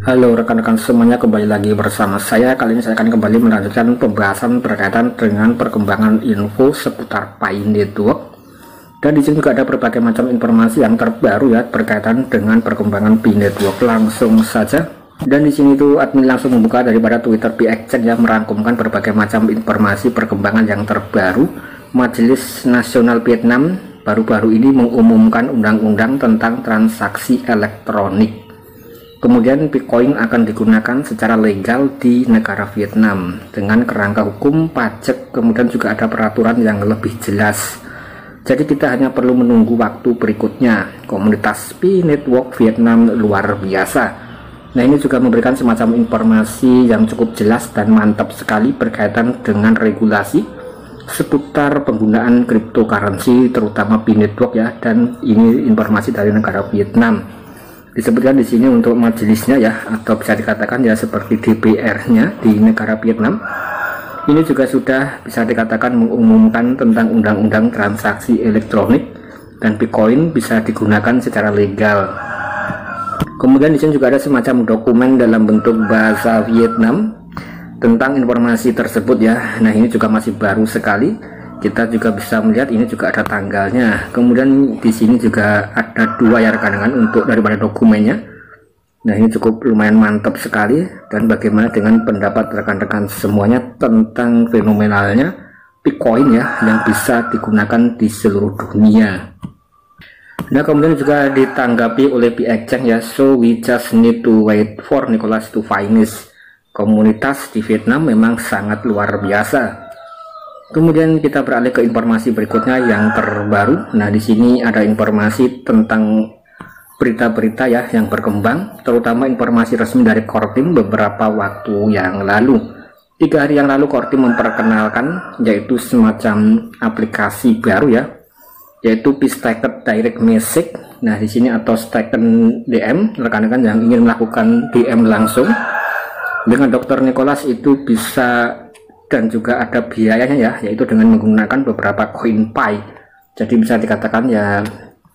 Halo rekan-rekan semuanya, kembali lagi bersama saya. Kali ini saya akan kembali melanjutkan pembahasan berkaitan dengan perkembangan info seputar Pi Network. Dan di sini juga ada berbagai macam informasi yang terbaru ya berkaitan dengan perkembangan Pi Network. Langsung saja. Dan di sini tuh admin langsung membuka daripada Twitter Pi Exchange yang merangkumkan berbagai macam informasi perkembangan yang terbaru. Majelis Nasional Vietnam baru-baru ini mengumumkan undang-undang tentang transaksi elektronik. Kemudian Bitcoin akan digunakan secara legal di negara Vietnam dengan kerangka hukum, pajak, kemudian juga ada peraturan yang lebih jelas. Jadi kita hanya perlu menunggu waktu berikutnya. Komunitas Pi Network Vietnam luar biasa. Nah, ini juga memberikan semacam informasi yang cukup jelas dan mantap sekali berkaitan dengan regulasi seputar penggunaan cryptocurrency, terutama Pi Network ya. Dan ini informasi dari negara Vietnam. Disebutkan di sini untuk majelisnya ya, atau bisa dikatakan ya seperti DPR-nya di negara Vietnam. Ini juga sudah bisa dikatakan mengumumkan tentang undang-undang transaksi elektronik dan Bitcoin bisa digunakan secara legal. Kemudian di sini juga ada semacam dokumen dalam bentuk bahasa Vietnam tentang informasi tersebut ya. Nah, ini juga masih baru sekali. Kita juga bisa melihat ini juga ada tanggalnya. Kemudian di sini juga ada dua ya rekan-rekan untuk daripada dokumennya. Nah, ini cukup lumayan mantap sekali. Dan bagaimana dengan pendapat rekan-rekan semuanya tentang fenomenalnya Bitcoin ya yang bisa digunakan di seluruh dunia. Nah, kemudian juga ditanggapi oleh Pi Exchange ya, so we just need to wait for Nicholas to finish. Komunitas di Vietnam memang sangat luar biasa. Kemudian kita beralih ke informasi berikutnya yang terbaru. Nah, di sini ada informasi tentang berita-berita ya yang berkembang, terutama informasi resmi dari Kortim beberapa waktu yang lalu. 3 hari yang lalu Kortim memperkenalkan yaitu semacam aplikasi baru ya, yaitu Pistaken Direct Message. Nah, di sini atau Staken DM, rekan-rekan yang ingin melakukan DM langsung dengan Dr. Nicholas itu bisa, dan juga ada biayanya ya, yaitu dengan menggunakan beberapa koin Pi. Jadi bisa dikatakan ya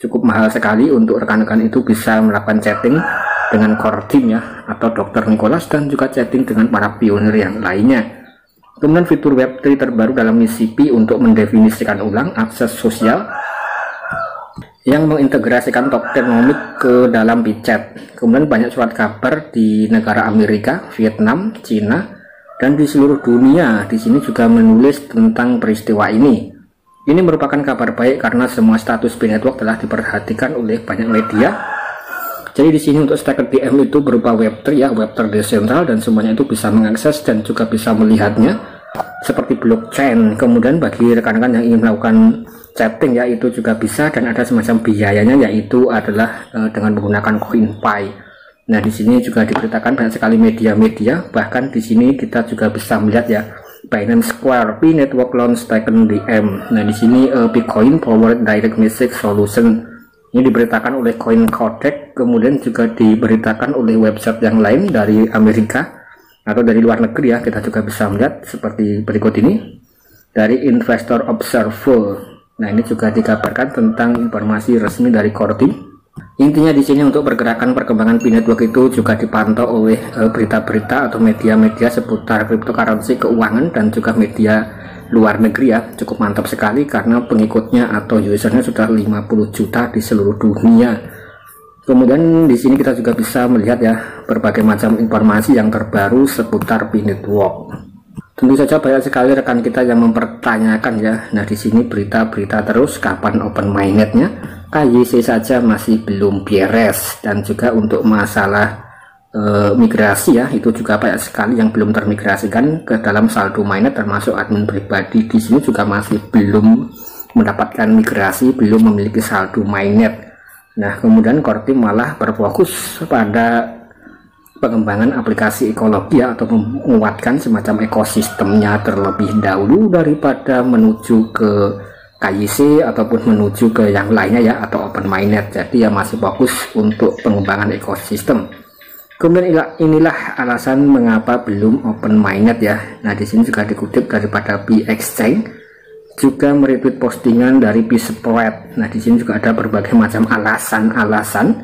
cukup mahal sekali untuk rekan-rekan itu bisa melakukan chatting dengan core team ya, atau Dr. Nicholas, dan juga chatting dengan para pionir yang lainnya. Kemudian fitur Web3 terbaru dalam misi Pi untuk mendefinisikan ulang akses sosial yang mengintegrasikan tokenomik ke dalam WeChat. Kemudian banyak surat kabar di negara Amerika, Vietnam, Cina, dan di seluruh dunia di sini juga menulis tentang peristiwa ini. Ini merupakan kabar baik karena semua status Pi Network telah diperhatikan oleh banyak media. Jadi di sini untuk Staken DM itu berupa Web3 ya, Web3 desentral, dan semuanya itu bisa mengakses dan juga bisa melihatnya seperti blockchain. Kemudian bagi rekan-rekan yang ingin melakukan chatting ya, itu juga bisa, dan ada semacam biayanya yaitu adalah dengan menggunakan koin Pi. Nah, di sini juga diberitakan banyak sekali media-media, bahkan di sini kita juga bisa melihat ya Binance Square, Pi Network Launch Staken DM. Nah, di sini Bitcoin Powered Direct Message Solution ini diberitakan oleh CoinCodex, kemudian juga diberitakan oleh website yang lain dari Amerika atau dari luar negeri ya. Kita juga bisa melihat seperti berikut ini dari Investor Observer. Nah, ini juga dikabarkan tentang informasi resmi dari Core Team. Intinya di sini untuk pergerakan perkembangan Pi Network itu juga dipantau oleh berita-berita atau media-media seputar cryptocurrency, keuangan, dan juga media luar negeri ya. Cukup mantap sekali karena pengikutnya atau usernya sudah 50 juta di seluruh dunia. Kemudian di sini kita juga bisa melihat ya berbagai macam informasi yang terbaru seputar Pi Network. Tentu saja banyak sekali rekan kita yang mempertanyakan ya. Nah, di sini berita-berita terus kapan open mainnetnya. KYC saja masih belum beres, dan juga untuk masalah migrasi ya, itu juga banyak sekali yang belum termigrasikan ke dalam saldo mainnet, termasuk admin pribadi di sini juga masih belum mendapatkan migrasi, belum memiliki saldo mainnet. Nah, kemudian Core Team malah berfokus pada pengembangan aplikasi ekologi ya, atau menguatkan semacam ekosistemnya terlebih dahulu daripada menuju ke KYC ataupun menuju ke yang lainnya ya, atau open mainnet. Jadi ya masih fokus untuk pengembangan ekosistem. Kemudian inilah alasan mengapa belum open mainnet ya. Nah, di sini juga dikutip daripada Pi Exchange, juga meretweet postingan dari Pi Spread. Nah, di sini juga ada berbagai macam alasan-alasan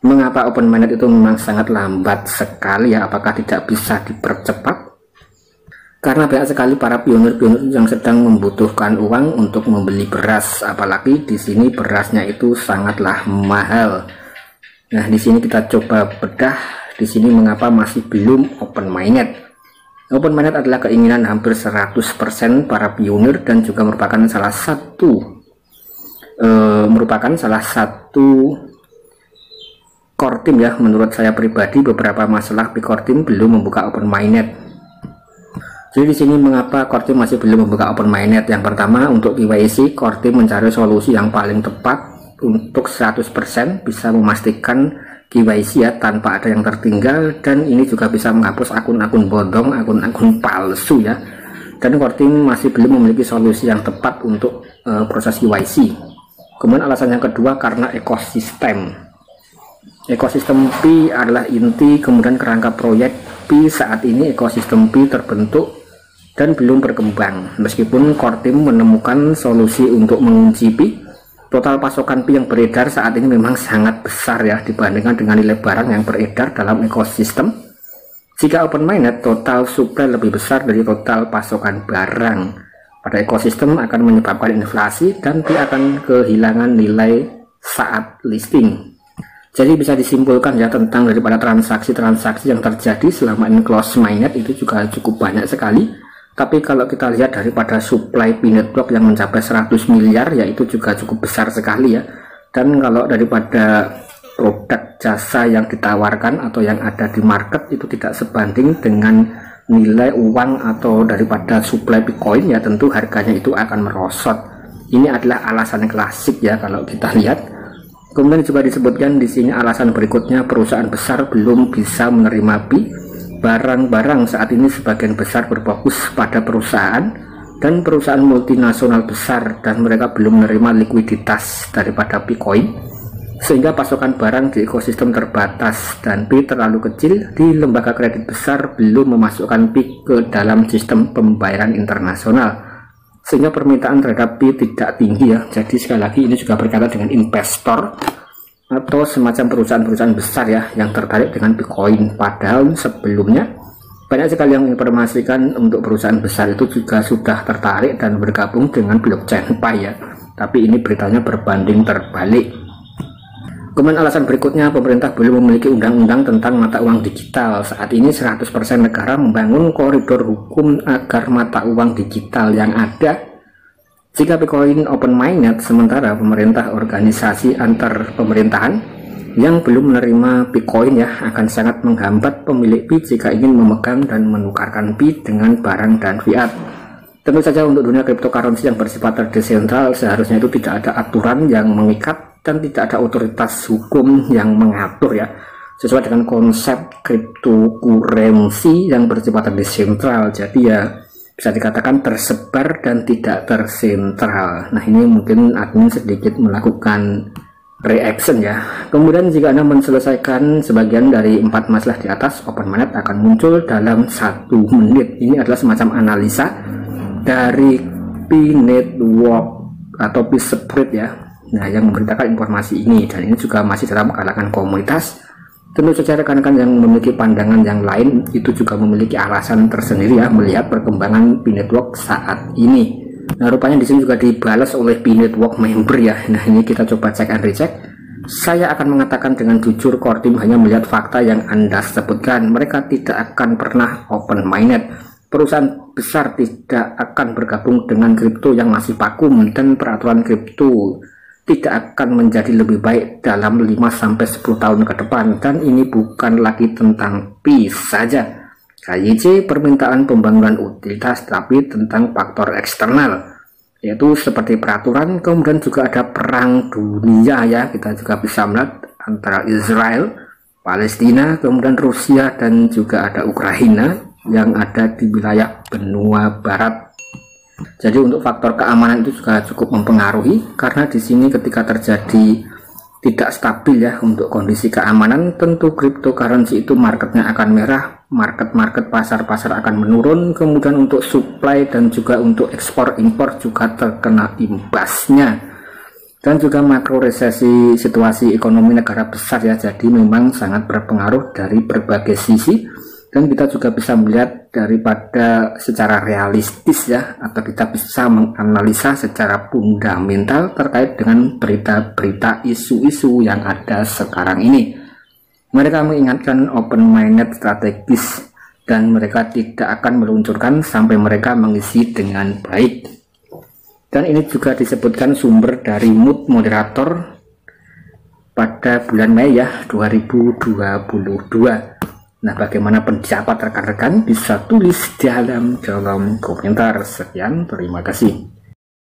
Mengapa open mainnet itu memang sangat lambat sekali ya? Apakah tidak bisa dipercepat? Karena banyak sekali para pionir-pionir yang sedang membutuhkan uang untuk membeli beras, apalagi di sini berasnya itu sangatlah mahal. Nah, di sini kita coba bedah di sini mengapa masih belum open mainnet. Open mainnet adalah keinginan hampir 100% para pionir dan juga merupakan salah satu core team ya. Menurut saya pribadi, beberapa masalah core team belum membuka open mainnet. Jadi di sini mengapa core team masih belum membuka open mainnet? Yang pertama, untuk KYC, core team mencari solusi yang paling tepat untuk 100% bisa memastikan KYC ya tanpa ada yang tertinggal, dan ini juga bisa menghapus akun-akun bodong, akun-akun palsu ya. Dan core team masih belum memiliki solusi yang tepat untuk proses KYC. Kemudian alasan yang kedua, karena ekosistem P adalah inti kemudian kerangka proyek P. Saat ini ekosistem P terbentuk dan belum berkembang. Meskipun core team menemukan solusi untuk mengunci P, total pasokan P yang beredar saat ini memang sangat besar ya dibandingkan dengan nilai barang yang beredar dalam ekosistem. Jika open mainnet, total supply lebih besar dari total pasokan barang pada ekosistem akan menyebabkan inflasi dan P akan kehilangan nilai saat listing. Jadi bisa disimpulkan ya tentang daripada transaksi-transaksi yang terjadi selama enclosed mainnet itu juga cukup banyak sekali. Tapi kalau kita lihat daripada supply P-net block yang mencapai 100 miliar, yaitu juga cukup besar sekali ya. Dan kalau daripada produk jasa yang ditawarkan atau yang ada di market itu tidak sebanding dengan nilai uang atau daripada supply Bitcoin, ya tentu harganya itu akan merosot. Ini adalah alasan klasik ya kalau kita lihat. Kemudian juga disebutkan di sini alasan berikutnya, perusahaan besar belum bisa menerima P. Barang-barang saat ini sebagian besar berfokus pada perusahaan dan perusahaan multinasional besar, dan mereka belum menerima likuiditas daripada Bitcoin, sehingga pasokan barang di ekosistem terbatas dan P terlalu kecil. Di lembaga kredit besar belum memasukkan P ke dalam sistem pembayaran internasional, sehingga permintaan terhadap P tidak tinggi ya. Jadi sekali lagi ini juga berkaitan dengan investor atau semacam perusahaan-perusahaan besar ya yang tertarik dengan Bitcoin. Padahal sebelumnya banyak sekali yang menginformasikan untuk perusahaan besar itu juga sudah tertarik dan bergabung dengan blockchain Pi ya, tapi ini beritanya berbanding terbalik. Kemudian alasan berikutnya, pemerintah belum memiliki undang-undang tentang mata uang digital. Saat ini 100% negara membangun koridor hukum agar mata uang digital yang ada. Jika Bitcoin open mainnet, sementara pemerintah organisasi antar pemerintahan yang belum menerima Bitcoin ya akan sangat menghambat pemilik P jika ingin memegang dan menukarkan P dengan barang dan fiat. Tentu saja untuk dunia cryptocurrency yang bersifat terdesentral, seharusnya itu tidak ada aturan yang mengikat dan tidak ada otoritas hukum yang mengatur ya, sesuai dengan konsep cryptocurrency yang bersifat terdesentral. Jadi ya bisa dikatakan tersebar dan tidak tersentral. Nah, ini mungkin admin sedikit melakukan reaction ya. Kemudian jika Anda menyelesaikan sebagian dari 4 masalah di atas, open mainnet akan muncul dalam 1 menit. Ini adalah semacam analisa dari P-network atau P-spread ya, nah yang memberitakan informasi ini, dan ini juga masih dalam kalangan komunitas. Tentu saja rekan-rekan yang memiliki pandangan yang lain itu juga memiliki alasan tersendiri ya melihat perkembangan P-network saat ini. Nah, rupanya di sini juga dibalas oleh P-network member ya. Nah, ini kita coba cek and recheck. Saya akan mengatakan dengan jujur, core team hanya melihat fakta yang Anda sebutkan. Mereka tidak akan pernah open mainnet. Perusahaan besar tidak akan bergabung dengan kripto yang masih vakum, dan peraturan kripto tidak akan menjadi lebih baik dalam 5-10 tahun ke depan. Dan ini bukan lagi tentang P saja, KYC, permintaan pembangunan utilitas, tapi tentang faktor eksternal, yaitu seperti peraturan. Kemudian juga ada perang dunia ya, kita juga bisa melihat antara Israel, Palestina, kemudian Rusia, dan juga ada Ukraina yang ada di wilayah benua barat. Jadi untuk faktor keamanan itu juga cukup mempengaruhi, karena di sini ketika terjadi tidak stabil ya untuk kondisi keamanan, tentu cryptocurrency itu marketnya akan merah, market pasar-pasar akan menurun, kemudian untuk supply dan juga untuk ekspor impor juga terkena imbasnya. dan juga makro resesi situasi ekonomi negara besar ya. Jadi memang sangat berpengaruh dari berbagai sisi, dan kita juga bisa melihat daripada secara realistis ya, atau kita bisa menganalisa secara fundamental terkait dengan berita-berita isu-isu yang ada sekarang ini. Mereka mengingatkan open-minded strategis, dan mereka tidak akan meluncurkan sampai mereka mengisi dengan baik. Dan ini juga disebutkan sumber dari Mood Moderator pada bulan Mei ya 2022. Nah, bagaimana pendapat rekan-rekan bisa tulis dalam kolom komentar. Sekian, terima kasih.